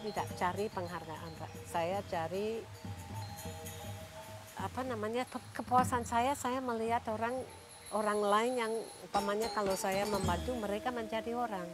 tidak cari penghargaan, Pak. Saya cari kepuasan saya melihat orang lain yang umpamanya kalau saya membantu mereka menjadi orang.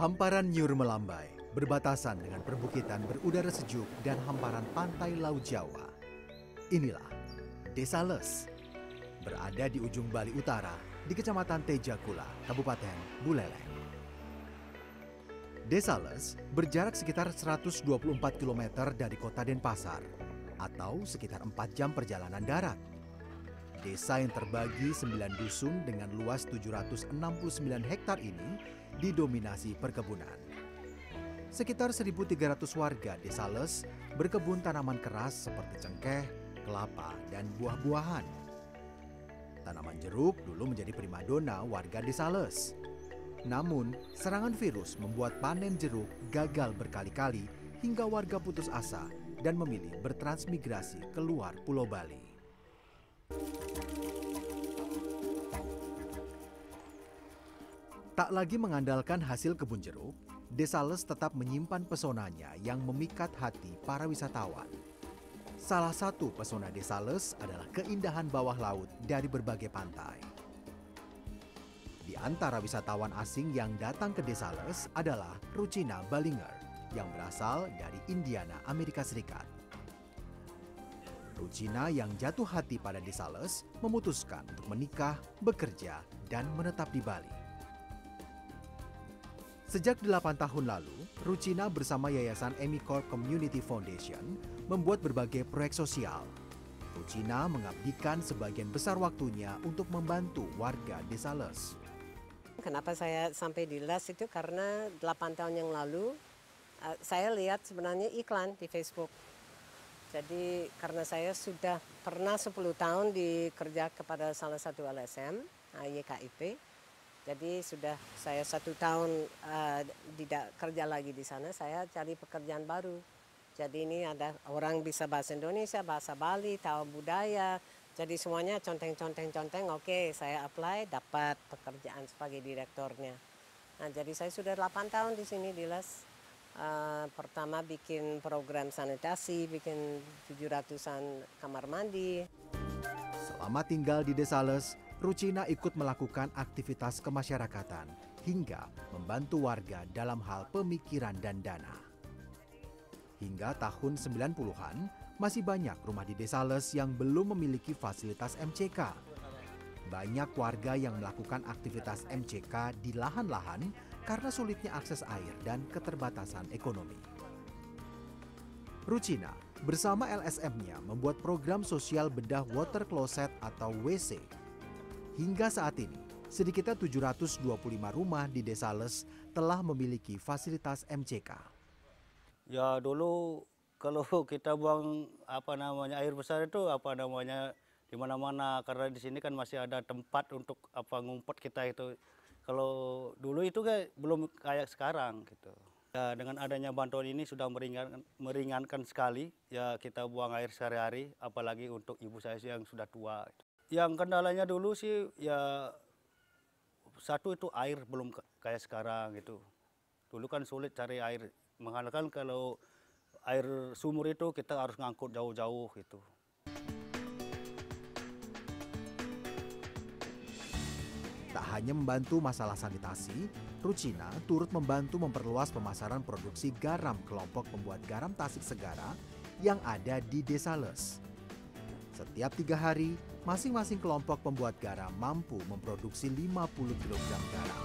Hamparan Nyur melambai, berbatasan dengan perbukitan berudara sejuk dan hamparan pantai Laut Jawa. Inilah Desa Les, berada di ujung Bali Utara, di Kecamatan Tejakula, Kabupaten Buleleng. Desa Les berjarak sekitar 124 km dari kota Denpasar, atau sekitar 4 jam perjalanan darat. Desa yang terbagi 9 dusun dengan luas 769 hektar ini didominasi perkebunan. Sekitar 1.300 warga Desa Les berkebun tanaman keras seperti cengkeh, kelapa, dan buah-buahan. Tanaman jeruk dulu menjadi primadona warga Desa Les. Namun, serangan virus membuat panen jeruk gagal berkali-kali hingga warga putus asa dan memilih bertransmigrasi keluar Pulau Bali. Tak lagi mengandalkan hasil kebun jeruk, Desa Les tetap menyimpan pesonanya yang memikat hati para wisatawan. Salah satu pesona Desa Les adalah keindahan bawah laut dari berbagai pantai. Di antara wisatawan asing yang datang ke Desa Les adalah Ruchina Ballinger yang berasal dari Indiana, Amerika Serikat. Ruchina yang jatuh hati pada Desa Les memutuskan untuk menikah, bekerja, dan menetap di Bali. Sejak 8 tahun lalu, Ruchina bersama Yayasan EmiCorp Community Foundation membuat berbagai proyek sosial. Ruchina mengabdikan sebagian besar waktunya untuk membantu warga Desa Les. Kenapa saya sampai di Les itu karena 8 tahun yang lalu saya lihat sebenarnya iklan di Facebook. Jadi karena saya sudah pernah 10 tahun dikerja kepada salah satu LSM, YKIP. Jadi sudah saya 1 tahun tidak kerja lagi di sana, saya cari pekerjaan baru. Jadi ini ada orang bisa bahasa Indonesia, bahasa Bali, tahu budaya. Jadi semuanya conteng-conteng, oke saya apply, dapat pekerjaan sebagai direkturnya. Nah jadi saya sudah 8 tahun di sini di Les. Pertama bikin program sanitasi, bikin 700-an kamar mandi. Selama tinggal di Desa Les, Ruchina ikut melakukan aktivitas kemasyarakatan hingga membantu warga dalam hal pemikiran dan dana. Hingga tahun 90-an, masih banyak rumah di Desa Les yang belum memiliki fasilitas MCK. Banyak warga yang melakukan aktivitas MCK di lahan-lahan karena sulitnya akses air dan keterbatasan ekonomi. Ruchina bersama LSM-nya membuat program sosial bedah water closet atau WC. Hingga saat ini, sedikitnya 725 rumah di Desa Les telah memiliki fasilitas MCK. Ya dulu kalau kita buang air besar itu di mana-mana karena di sini kan masih ada tempat untuk ngumpet kita itu. Kalau dulu itu kan belum kayak sekarang gitu. Ya, dengan adanya bantuan ini sudah meringankan sekali ya kita buang air sehari-hari, apalagi untuk ibu saya yang sudah tua. Yang kendalanya dulu sih ya satu itu air belum kayak sekarang gitu. Dulu kan sulit cari air, mengandalkan kalau air sumur itu kita harus ngangkut jauh-jauh gitu. Tak hanya membantu masalah sanitasi, Ruchina turut membantu memperluas pemasaran produksi garam kelompok pembuat garam Tasik Segara yang ada di Desa Les. Setiap 3 hari, masing-masing kelompok pembuat garam mampu memproduksi 50 kg garam.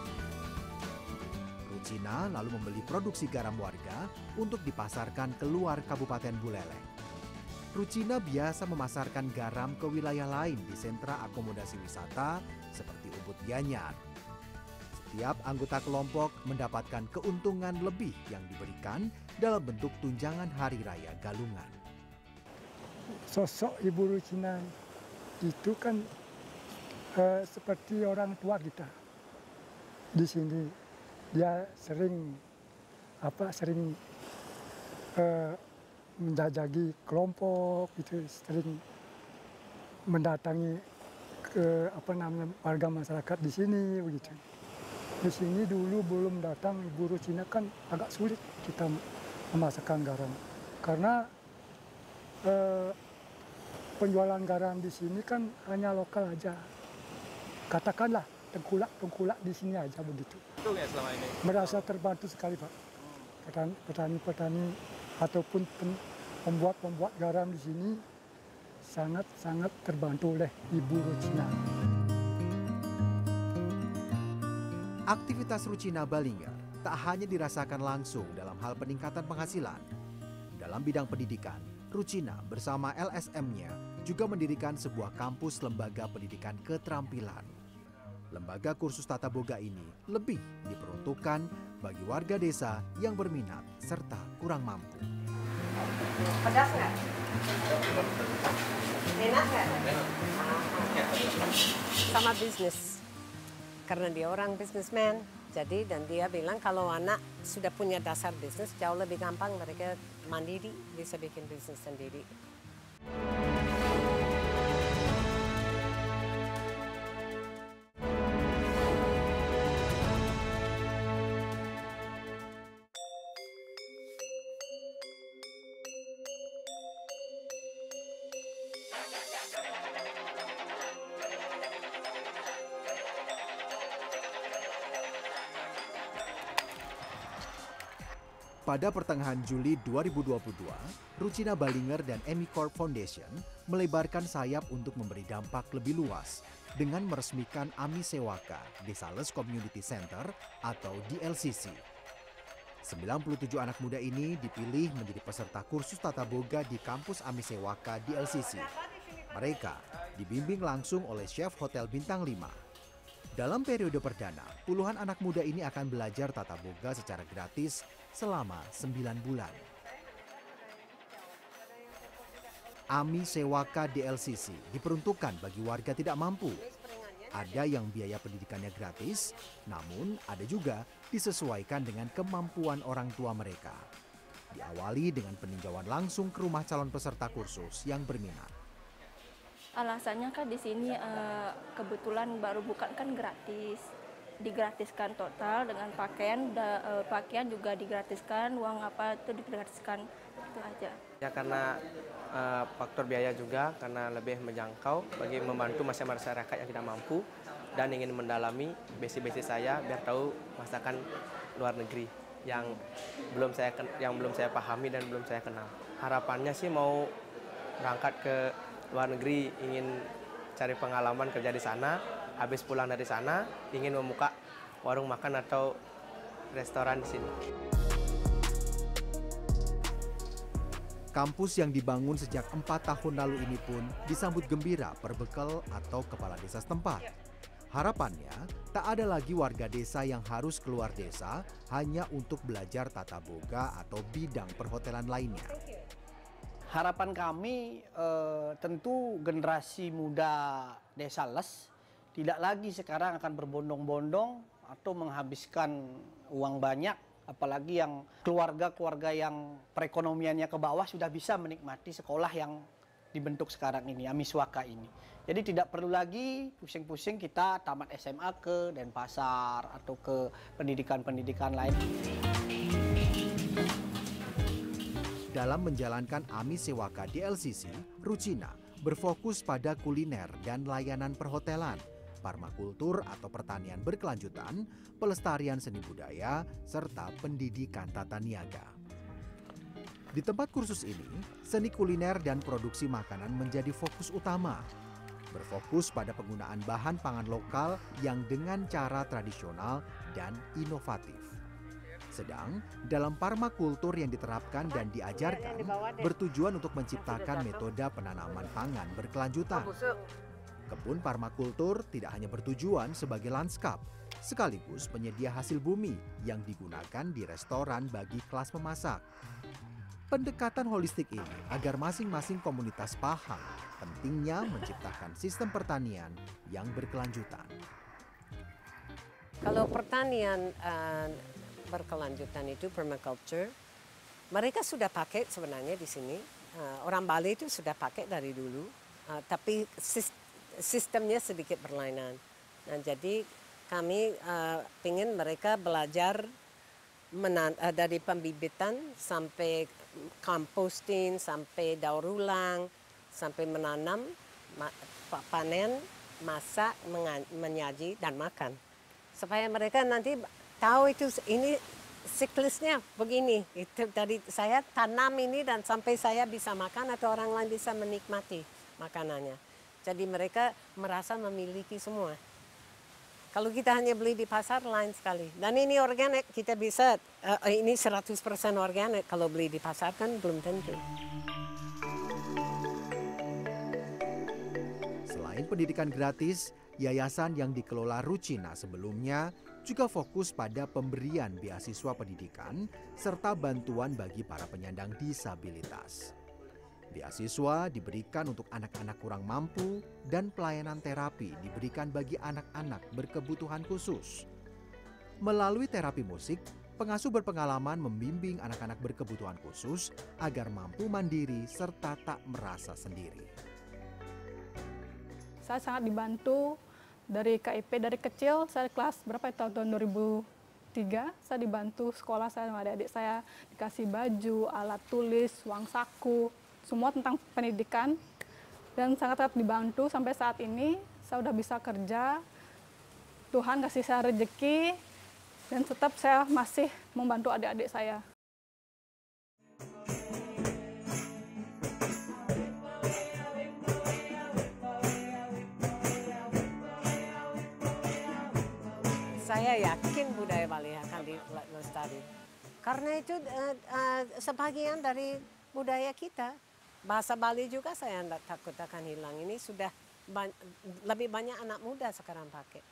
Rucina lalu membeli produksi garam warga untuk dipasarkan keluar Kabupaten Buleleng. Rucina biasa memasarkan garam ke wilayah lain di sentra akomodasi wisata seperti Ubud Gianyar. Setiap anggota kelompok mendapatkan keuntungan lebih yang diberikan dalam bentuk tunjangan Hari Raya Galungan. Sosok Ibu Rucina itu kan seperti orang tua kita di sini. Dia sering menjajaki kelompok, itu sering mendatangi ke warga masyarakat di sini begitu. Di sini dulu belum datang Ibu Rucina kan agak sulit kita memasakkan garam karena penjualan garam di sini kan hanya lokal aja. Katakanlah tengkulak di sini aja begitu. Betul ya selama ini? Merasa terbantu sekali Pak. Petani-petani ataupun pembuat garam di sini sangat terbantu oleh Ibu Rucina. Aktivitas Rucina Balingger tak hanya dirasakan langsung dalam hal peningkatan penghasilan. Dalam bidang pendidikan, Rucina bersama LSM-nya juga mendirikan sebuah kampus lembaga pendidikan keterampilan. Lembaga kursus tata boga ini lebih diperuntukkan bagi warga desa yang berminat serta kurang mampu. Pedas nggak? Enak nggak? Sama bisnis. Karena dia orang bisnismen. Jadi dan dia bilang kalau anak sudah punya dasar bisnis jauh lebih gampang mereka mandiri bisa bikin bisnis sendiri. Pada pertengahan Juli 2022, Rucina Balingger dan Emicorp Foundation melebarkan sayap untuk memberi dampak lebih luas dengan meresmikan AMI Sewaka Desales Community Center atau DLCC. 97 anak muda ini dipilih menjadi peserta kursus tata boga di kampus AMI Sewaka DLCC. Mereka dibimbing langsung oleh chef Hotel Bintang 5. Dalam periode perdana, puluhan anak muda ini akan belajar tata boga secara gratis selama 9 bulan. AMI Sewaka DLCC diperuntukkan bagi warga tidak mampu. Ada yang biaya pendidikannya gratis, namun ada juga disesuaikan dengan kemampuan orang tua mereka. Diawali dengan peninjauan langsung ke rumah calon peserta kursus yang berminat. Alasannya kan di sini kebetulan baru buka kan gratis, digratiskan total dengan pakaian juga digratiskan, uang apa itu digratiskan, itu aja. Ya karena faktor biaya juga karena lebih menjangkau bagi membantu masyarakat yang tidak mampu dan ingin mendalami basic saya biar tahu masakan luar negeri yang belum saya pahami dan belum saya kenal. Harapannya sih mau berangkat ke luar negeri, ingin cari pengalaman kerja di sana, habis pulang dari sana ingin membuka warung makan atau restoran di sini. Kampus yang dibangun sejak 4 tahun lalu ini pun disambut gembira perbekal atau kepala desa setempat. Harapannya, tak ada lagi warga desa yang harus keluar desa hanya untuk belajar tata boga atau bidang perhotelan lainnya. Harapan kami tentu generasi muda Desales tidak lagi sekarang akan berbondong-bondong atau menghabiskan uang banyak, apalagi yang keluarga-keluarga yang perekonomiannya ke bawah sudah bisa menikmati sekolah yang dibentuk sekarang ini, AMI Sewaka ini. Jadi tidak perlu lagi pusing-pusing kita tamat SMA ke Denpasar atau ke pendidikan-pendidikan lain. Dalam menjalankan AMI Sewaka DLCC, Rucina berfokus pada kuliner dan layanan perhotelan, permakultur atau pertanian berkelanjutan, pelestarian seni budaya, serta pendidikan tata niaga. Di tempat kursus ini, seni kuliner dan produksi makanan menjadi fokus utama. Berfokus pada penggunaan bahan pangan lokal yang dengan cara tradisional dan inovatif. Sedang dalam permakultur yang diterapkan dan diajarkan bertujuan untuk menciptakan metode penanaman pangan berkelanjutan. Kebun permakultur tidak hanya bertujuan sebagai lanskap, sekaligus penyedia hasil bumi yang digunakan di restoran bagi kelas memasak. Pendekatan holistik ini agar masing-masing komunitas paham pentingnya menciptakan sistem pertanian yang berkelanjutan. Kalau pertanian berkelanjutan itu permaculture, mereka sudah pakai sebenarnya di sini. Orang Bali itu sudah pakai dari dulu, tapi sistemnya sedikit berlainan. Nah, jadi kami ingin mereka belajar dari pembibitan sampai composting, sampai daur ulang, sampai menanam, panen, masak, menyaji, dan makan. Supaya mereka nanti tahu itu ini siklusnya begini. Itu tadi saya tanam ini dan sampai saya bisa makan atau orang lain bisa menikmati makanannya. Jadi mereka merasa memiliki semua. Kalau kita hanya beli di pasar lain sekali. Dan ini organik, kita bisa, ini 100% organik. Kalau beli di pasar kan belum tentu. Selain pendidikan gratis, yayasan yang dikelola Rucina sebelumnya juga fokus pada pemberian beasiswa pendidikan serta bantuan bagi para penyandang disabilitas. Beasiswa diberikan untuk anak-anak kurang mampu dan pelayanan terapi diberikan bagi anak-anak berkebutuhan khusus. Melalui terapi musik, pengasuh berpengalaman membimbing anak-anak berkebutuhan khusus agar mampu mandiri serta tak merasa sendiri. Saya sangat dibantu dari KIP dari kecil, saya kelas berapa itu tahun 2003, saya dibantu sekolah saya sama adik-adik saya, dikasih baju, alat tulis, uang saku, semua tentang pendidikan, dan sangat dibantu sampai saat ini. Saya udah bisa kerja, Tuhan kasih saya rezeki, dan tetap saya masih membantu adik-adik saya. Saya yakin budaya Bali akan dilestari. Karena itu sebagian dari budaya kita. Bahasa Bali juga saya tidak takut akan hilang. Ini sudah lebih banyak anak muda sekarang pakai.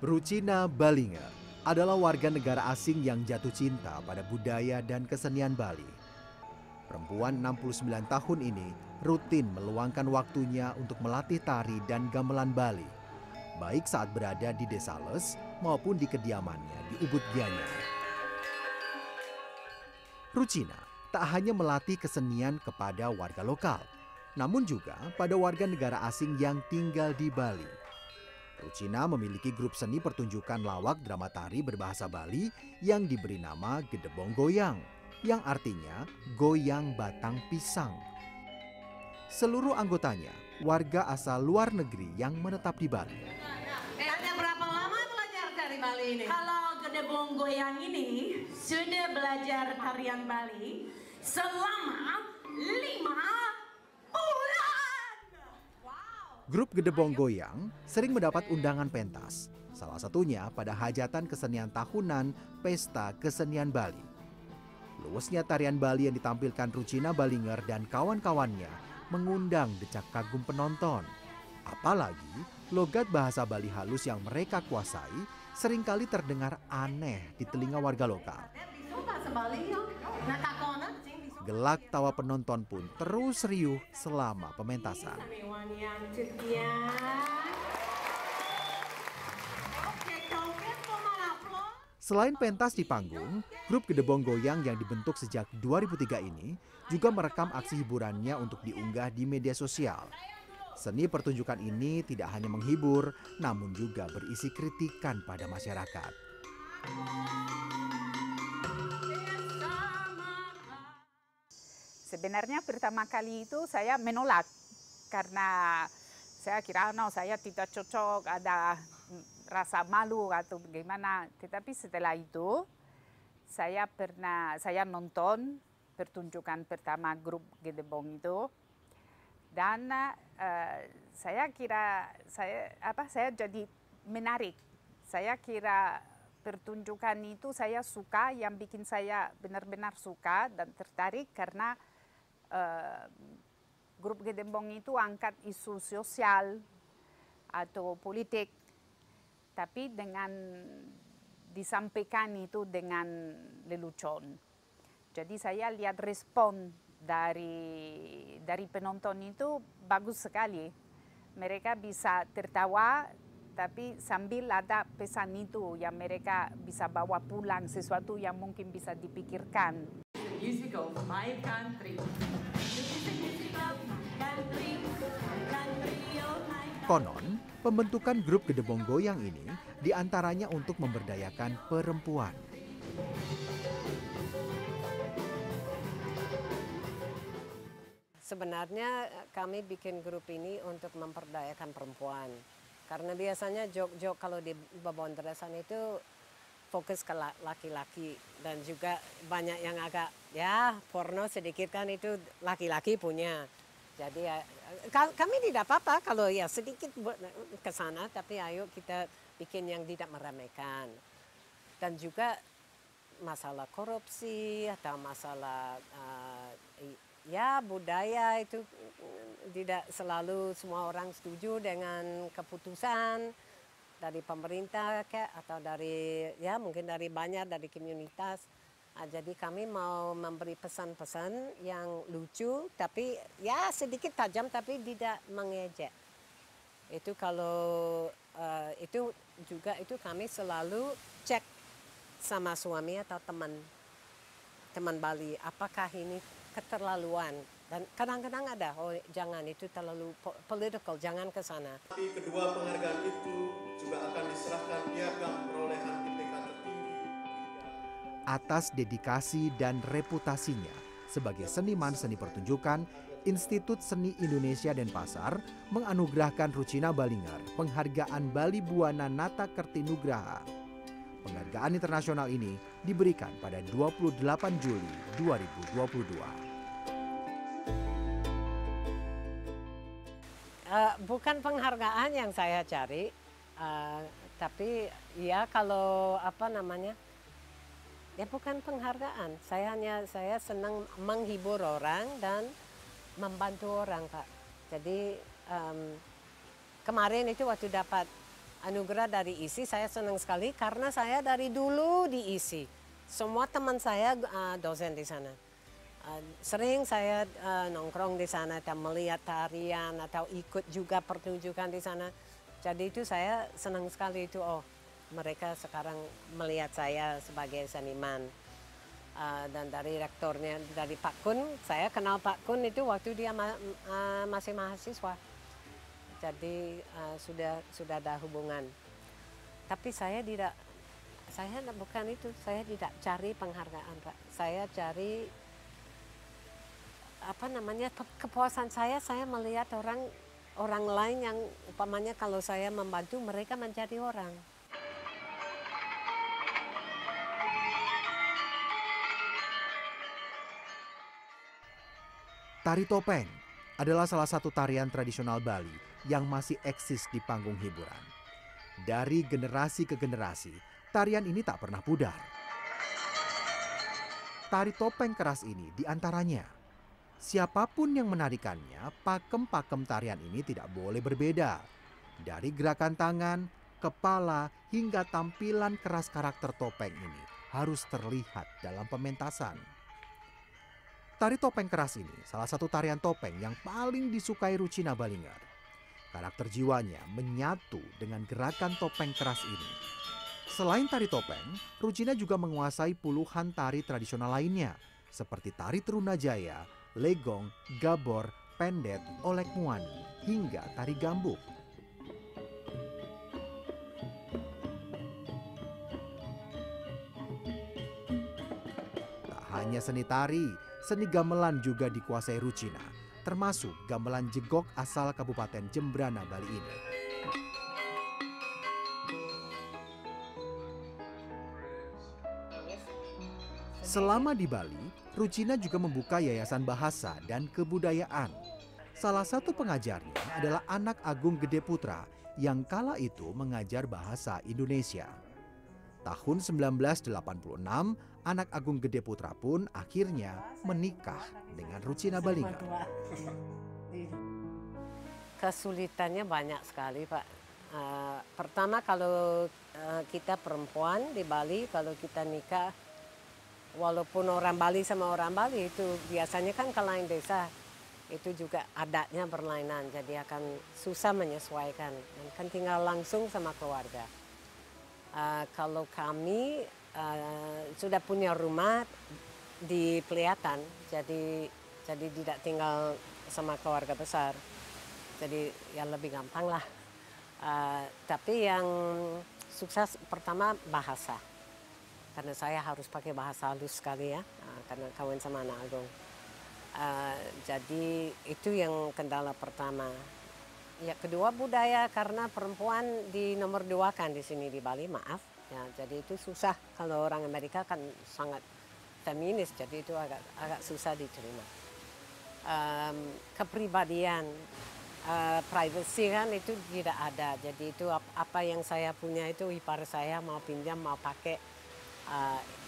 Rucina Balinger adalah warga negara asing yang jatuh cinta pada budaya dan kesenian Bali. Perempuan 69 tahun ini rutin meluangkan waktunya untuk melatih tari dan gamelan Bali, baik saat berada di Desa Les maupun di kediamannya di Ubud Gianyar. Rucina tak hanya melatih kesenian kepada warga lokal, namun juga pada warga negara asing yang tinggal di Bali. Rucina memiliki grup seni pertunjukan lawak drama tari berbahasa Bali yang diberi nama Gedebong Goyang, yang artinya goyang batang pisang. Seluruh anggotanya warga asal luar negeri yang menetap di Bali. Berapa lama belajar dari Bali ini? Kalau Gedebong Goyang ini sudah belajar tarian Bali selama 5 bulan. Grup Gedebong Goyang sering mendapat undangan pentas, salah satunya pada hajatan kesenian tahunan Pesta Kesenian Bali. Luasnya tarian Bali yang ditampilkan Rucina Balinger dan kawan-kawannya mengundang decak kagum penonton. Apalagi logat bahasa Bali halus yang mereka kuasai seringkali terdengar aneh di telinga warga lokal. Gelak tawa penonton pun terus riuh selama pementasan. Selain pentas di panggung, grup Gedebong Goyang yang dibentuk sejak 2003 ini juga merekam aksi hiburannya untuk diunggah di media sosial. Seni pertunjukan ini tidak hanya menghibur, namun juga berisi kritikan pada masyarakat. Sebenarnya pertama kali itu saya menolak karena saya kira saya tidak cocok, ada rasa malu atau bagaimana. Tetapi setelah itu saya nonton pertunjukan pertama grup Gedebong itu, dan saya kira saya jadi menarik. Saya kira pertunjukan itu saya suka, yang bikin saya benar-benar suka dan tertarik karena grup Gedebong itu angkat isu sosial atau politik, tapi dengan disampaikan itu dengan lelucon. Jadi saya lihat respon dari penonton itu bagus sekali. Mereka bisa tertawa, tapi sambil ada pesan itu yang mereka bisa bawa pulang, sesuatu yang mungkin bisa dipikirkan. Music of my country. Konon, pembentukan grup Gedebong Goyang ini diantaranya untuk memberdayakan perempuan. Sebenarnya kami bikin grup ini untuk memperdayakan perempuan. Karena biasanya jok-jok kalau di Babondrasan itu fokus ke laki-laki, dan juga banyak yang agak porno sedikit kan itu laki-laki punya. Jadi kami tidak apa-apa kalau sedikit ke sana, tapi ayo kita bikin yang tidak meremehkan. Dan juga masalah korupsi atau masalah budaya itu tidak selalu semua orang setuju dengan keputusan dari pemerintah atau dari mungkin dari komunitas. Jadi kami mau memberi pesan-pesan yang lucu, tapi sedikit tajam tapi tidak mengejek. Itu kalau itu juga itu kami selalu cek sama suami atau teman Bali, apakah ini keterlaluan. Dan kadang-kadang ada, jangan itu terlalu political, jangan ke sana. Tapi kedua penghargaan itu juga akan diserahkan piagam perolehan IPK tertinggi. Atas dedikasi dan reputasinya sebagai seniman seni pertunjukan, Institut Seni Indonesia Denpasar menganugerahkan Ruchina Balinger penghargaan Bali Buana Nata Kertinugraha. Penghargaan internasional ini diberikan pada 28 Juli 2022. Bukan penghargaan yang saya cari, tapi kalau bukan penghargaan. Saya senang menghibur orang dan membantu orang, Pak. Jadi kemarin itu waktu dapat anugerah dari ISI, saya senang sekali karena saya dari dulu di ISI. Semua teman saya dosen di sana. Sering saya nongkrong di sana atau melihat tarian atau ikut juga pertunjukan di sana. Jadi itu saya senang sekali itu, mereka sekarang melihat saya sebagai seniman. Dan dari rektornya, dari Pak Kun, saya kenal Pak Kun itu waktu dia masih mahasiswa. Jadi sudah ada hubungan. Tapi saya bukan itu, saya tidak cari penghargaan, Pak. Saya cari kepuasan saya melihat orang lain yang umpamanya kalau saya membantu mereka menjadi orang. Tari topeng adalah salah satu tarian tradisional Bali yang masih eksis di panggung hiburan. Dari generasi ke generasi, tarian ini tak pernah pudar. Tari topeng keras ini diantaranya. Siapapun yang menarikannya, pakem-pakem tarian ini tidak boleh berbeda. Dari gerakan tangan, kepala, hingga tampilan keras karakter topeng ini harus terlihat dalam pementasan. Tari topeng keras ini salah satu tarian topeng yang paling disukai Ruchina Balinger. Karakter jiwanya menyatu dengan gerakan topeng keras ini. Selain tari topeng, Ruchina juga menguasai puluhan tari tradisional lainnya, seperti tari Terunajaya, legong, gabor, pendet, olek muani, hingga tari gambuk. Tak hanya seni tari, Seni gamelan juga dikuasai Rucina, termasuk gamelan jegok asal Kabupaten Jembrana, Bali ini. Selama di Bali, Rucina juga membuka Yayasan Bahasa dan Kebudayaan. Salah satu pengajarnya adalah Anak Agung Gede Putra yang kala itu mengajar bahasa Indonesia. Tahun 1986, Anak Agung Gede Putra pun akhirnya menikah dengan Rucina Balinger. Kesulitannya banyak sekali, Pak. Pertama, kalau kita perempuan di Bali, kalau kita nikah, walaupun orang Bali sama orang Bali itu biasanya kan ke lain desa, itu juga adatnya berlainan, jadi akan susah menyesuaikan. Dan kan tinggal langsung sama keluarga. Kalau kami sudah punya rumah di Peliatan, jadi tidak tinggal sama keluarga besar, jadi ya lebih gampang lah. Tapi yang sukses pertama bahasa. Karena saya harus pakai bahasa halus sekali ya, karena kawin sama anak agung. Jadi itu yang kendala pertama. Ya kedua budaya, karena perempuan di nomor 2 kan di sini di Bali, maaf. Ya, jadi itu susah, kalau orang Amerika kan sangat feminis, jadi itu agak susah diterima. Kepribadian, privacy kan itu tidak ada. Jadi itu apa yang saya punya itu ipar saya mau pinjam, mau pakai.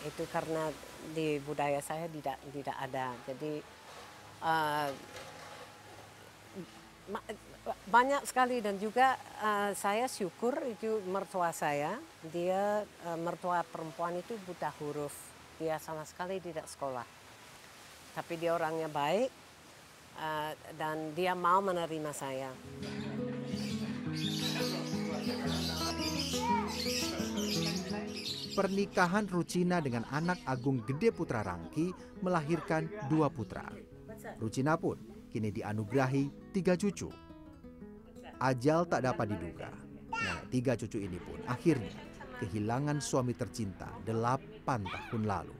Itu karena di budaya saya tidak ada. Jadi banyak sekali, dan juga saya syukur itu mertua saya, dia mertua perempuan itu buta huruf, dia sama sekali tidak sekolah. Tapi dia orangnya baik dan dia mau menerima saya. Pernikahan Rucina dengan Anak Agung Gede Putra Rangki melahirkan 2 putra. Rucina pun kini dianugerahi 3 cucu. Ajal tak dapat diduga. Nenek 3 cucu ini pun akhirnya kehilangan suami tercinta 8 tahun lalu.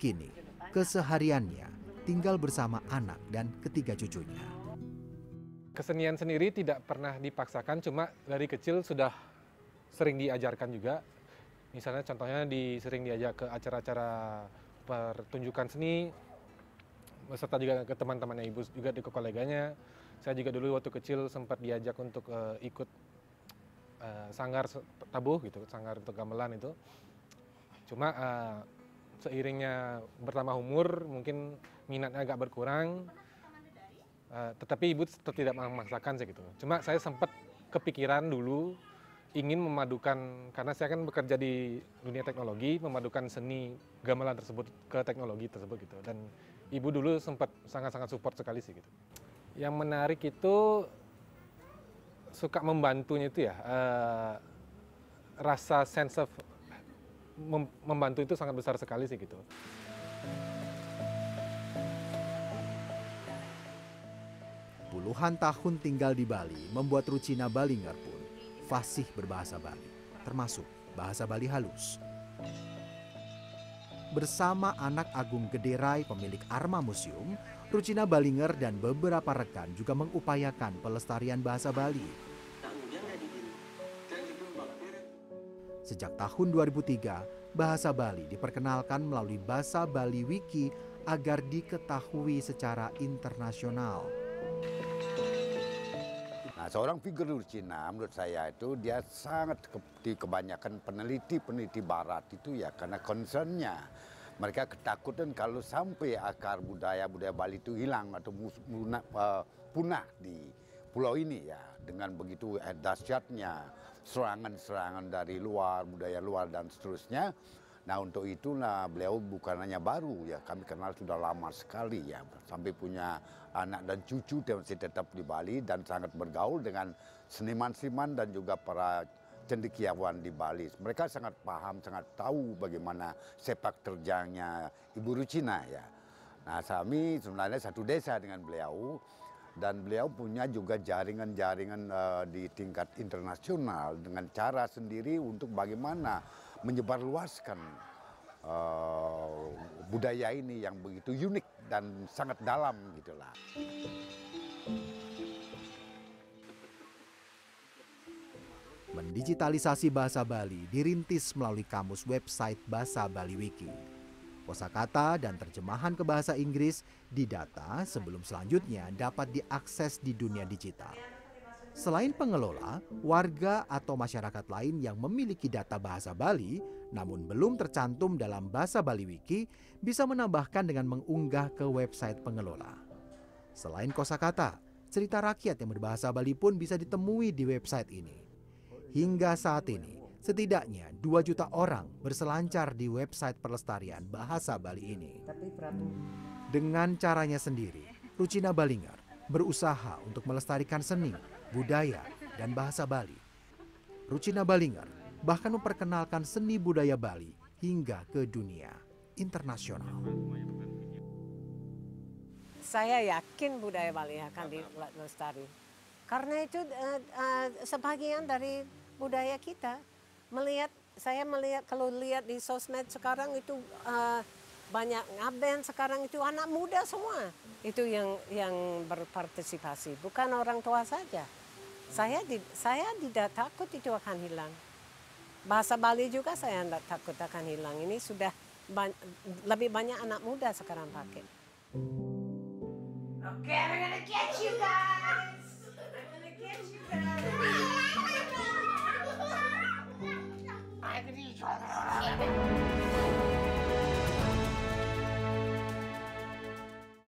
Kini kesehariannya tinggal bersama anak dan ketiga cucunya. Kesenian sendiri tidak pernah dipaksakan, cuma dari kecil sudah sering diajarkan juga. Misalnya contohnya sering diajak ke acara-acara pertunjukan seni, beserta juga ke teman-temannya ibu, juga ke koleganya. Saya juga dulu waktu kecil sempat diajak untuk ikut sanggar tabuh gitu, sanggar untuk gamelan itu. Cuma seiringnya bertambah umur, mungkin minatnya agak berkurang, tetapi ibu tetap tidak memaksakan sih gitu. Cuma saya sempat kepikiran dulu ingin memadukan, karena saya kan bekerja di dunia teknologi, memadukan seni gamelan tersebut ke teknologi tersebut gitu. Dan ibu dulu sempat sangat-sangat support sekali sih gitu. Yang menarik itu suka membantunya itu ya, rasa sense of membantu itu sangat besar sekali sih gitu. Puluhan tahun tinggal di Bali membuat Rucina Balinger pun fasih berbahasa Bali, termasuk bahasa Bali halus. Bersama Anak Agung Gede Rai, pemilik Arma Museum, Rucina Balinger dan beberapa rekan juga mengupayakan pelestarian bahasa Bali. Sejak tahun 2003, bahasa Bali diperkenalkan melalui Bahasa Bali Wiki agar diketahui secara internasional. Nah, seorang figur Rucina menurut saya itu dia sangat kebanyakan peneliti barat itu ya, karena concernnya mereka ketakutan kalau sampai akar budaya Bali itu hilang atau punah di pulau ini ya, dengan begitu dahsyatnya serangan-serangan dari luar, budaya luar dan seterusnya. Nah, untuk itu beliau bukan hanya baru ya, kami kenal sudah lama sekali ya, sampai punya anak dan cucu masih tetap di Bali dan sangat bergaul dengan seniman-seniman dan juga para cendekiawan di Bali. Mereka sangat paham, sangat tahu bagaimana sepak terjangnya Ibu Rucina ya. Nah, kami sebenarnya satu desa dengan beliau, dan beliau punya juga jaringan-jaringan di tingkat internasional dengan cara sendiri untuk bagaimana menyebarluaskan budaya ini yang begitu unik dan sangat dalam gitulah. Mendigitalisasi bahasa Bali dirintis melalui kamus website Bahasa Bali Wiki. Kosakata dan terjemahan ke bahasa Inggris didata sebelum selanjutnya dapat diakses di dunia digital. Selain pengelola, warga atau masyarakat lain yang memiliki data bahasa Bali namun belum tercantum dalam Bahasa Bali Wiki bisa menambahkan dengan mengunggah ke website pengelola. Selain kosakata, cerita rakyat yang berbahasa Bali pun bisa ditemui di website ini. Hingga saat ini, setidaknya 2 juta orang berselancar di website pelestarian bahasa Bali ini. Dengan caranya sendiri, Rucina Balinger berusaha untuk melestarikan seni, budaya, dan bahasa Bali. Rucina Balinger bahkan memperkenalkan seni budaya Bali hingga ke dunia internasional. Saya yakin budaya Bali akan dilestari. Karena itu sebagian dari budaya kita. Saya melihat kalau lihat di sosmed sekarang itu banyak ngaben sekarang itu anak muda semua. Itu yang berpartisipasi, bukan orang tua saja. Saya tidak takut itu akan hilang. Bahasa Bali juga saya tidak takut akan hilang. Ini sudah lebih banyak anak muda sekarang pakai. Okay, I'm gonna get you guys. I'm gonna get you guys. I'm gonna get you guys.